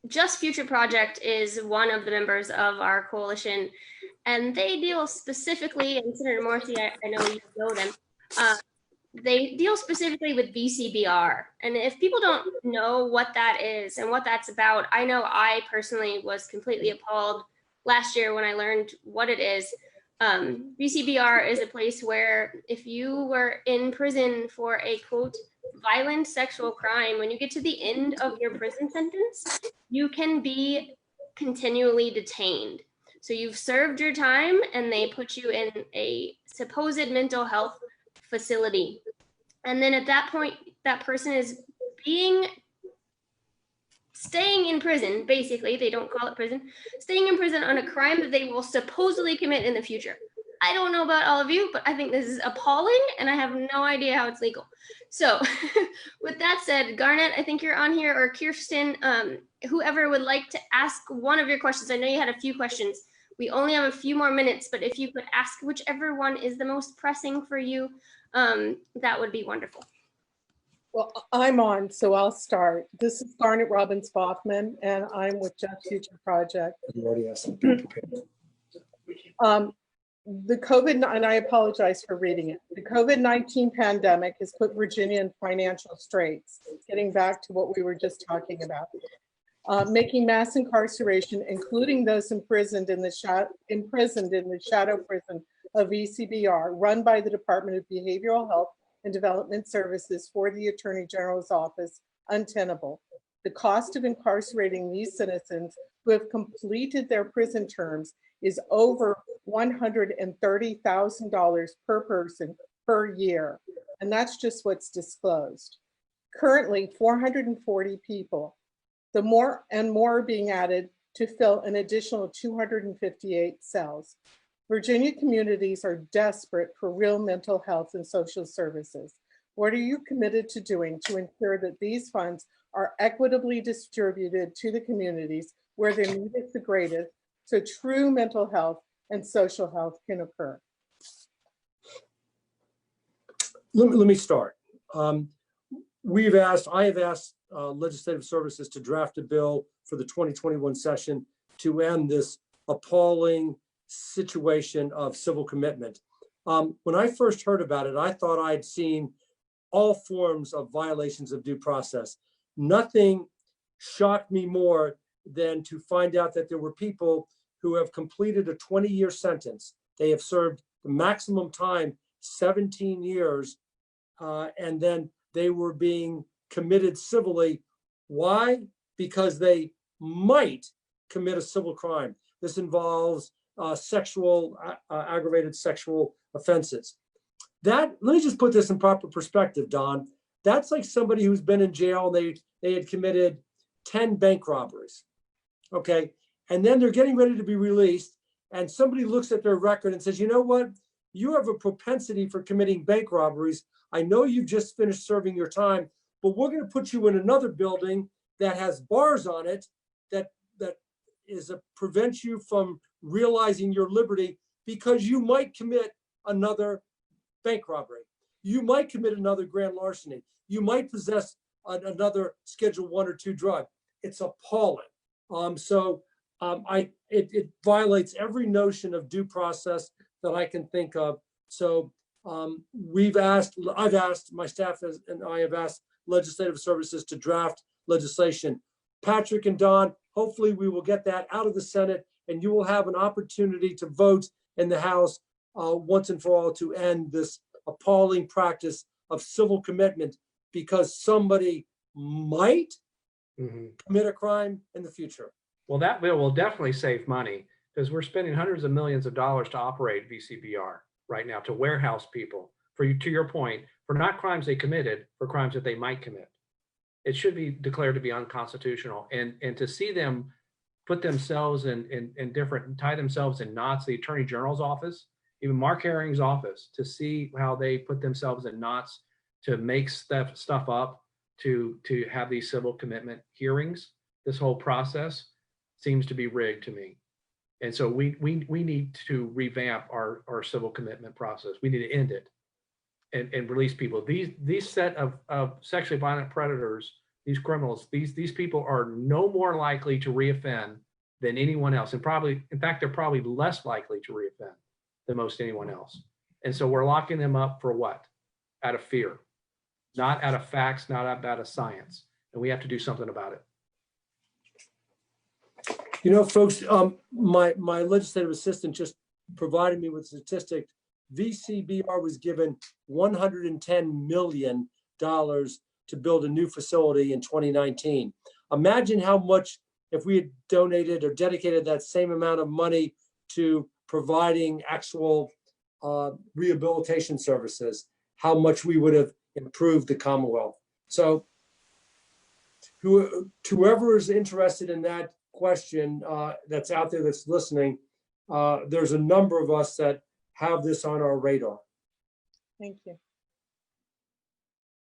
Just Future Project is one of the members of our coalition, and they deal specifically, and Senator Morrissey, I know you know them, they deal specifically with VCBR. And if people don't know what that is and what that's about, I know I personally was completely appalled last year when I learned what it is. VCBR is a place where if you were in prison for a quote violent sexual crime, when you get to the end of your prison sentence, you can be continually detained. So you've served your time and they put you in a supposed mental health facility. And then at that point, that person is staying in prison, basically, they don't call it prison, staying in prison on a crime that they will supposedly commit in the future. I don't know about all of you, but I think this is appalling and I have no idea how it's legal. So with that said, Garnet, I think you're on here, or Kirsten, whoever would like to ask one of your questions. I know you had a few questions. We only have a few more minutes, but if you could ask whichever one is the most pressing for you, that would be wonderful. Well, I'm on, so I'll start. This is Garnet Robins-Baughman, and I'm with Just Future Project. You already asked something. The COVID, and I apologize for reading it. The COVID-19 pandemic has put Virginia in financial straits, getting back to what we were just talking about. Making mass incarceration, including those imprisoned in the shadow prison of VCBR, run by the Department of Behavioral Health and Development Services for the Attorney General's Office, untenable. The cost of incarcerating these citizens who have completed their prison terms is over $130,000 per person per year, and that's just what's disclosed. Currently, 440 people. The more and more are being added to fill an additional 258 cells. Virginia communities are desperate for real mental health and social services. What are you committed to doing to ensure that these funds are equitably distributed to the communities where their need is the greatest, so true mental health and social health can occur? Let me start. I have asked legislative services to draft a bill for the 2021 session to end this appalling situation of civil commitment. When I first heard about it, I thought I'd seen all forms of violations of due process. Nothing shocked me more than to find out that there were people who have completed a 20-year sentence. They have served the maximum time, 17 years, and then they were being committed civilly. Why? Because they might commit a civil crime. This involves aggravated sexual offenses. Let me just put this in proper perspective, Don. That's like somebody who's been in jail and they had committed 10 bank robberies, okay? And then they're getting ready to be released, and somebody looks at their record and says, you know what? You have a propensity for committing bank robberies. I know you've just finished serving your time, but we're going to put you in another building that has bars on it that prevents you from realizing your liberty, because you might commit another bank robbery. You might commit another grand larceny. You might possess another Schedule 1 or 2 drug. It's appalling. It violates every notion of due process that I can think of. So I've asked, my staff and I have asked legislative services to draft legislation. Patrick and Don, hopefully we will get that out of the Senate, and you will have an opportunity to vote in the House once and for all to end this appalling practice of civil commitment, because somebody might commit a crime in the future. Well, that bill will definitely save money, because we're spending hundreds of millions of dollars to operate VCBR right now, to warehouse people, to your point, for not crimes they committed, for crimes that they might commit. It should be declared to be unconstitutional, and to see them put themselves in tie themselves in knots, the Attorney General's office, even Mark Herring's office, to see how they put themselves in knots to make stuff up, to have these civil commitment hearings. This whole process seems to be rigged to me. And so we need to revamp our civil commitment process. We need to end it and release people. These set of sexually violent predators these criminals, these people are no more likely to reoffend than anyone else. And probably, in fact, they're probably less likely to reoffend than most anyone else. And so we're locking them up for what? Out of fear, not out of facts, not out of science. And we have to do something about it. You know, folks, my legislative assistant just provided me with a statistic. VCBR was given $110 million to build a new facility in 2019. Imagine how much, if we had donated or dedicated that same amount of money to providing actual rehabilitation services, how much we would have improved the Commonwealth. So whoever is interested in that question that's out there that's listening, there's a number of us that have this on our radar. Thank you.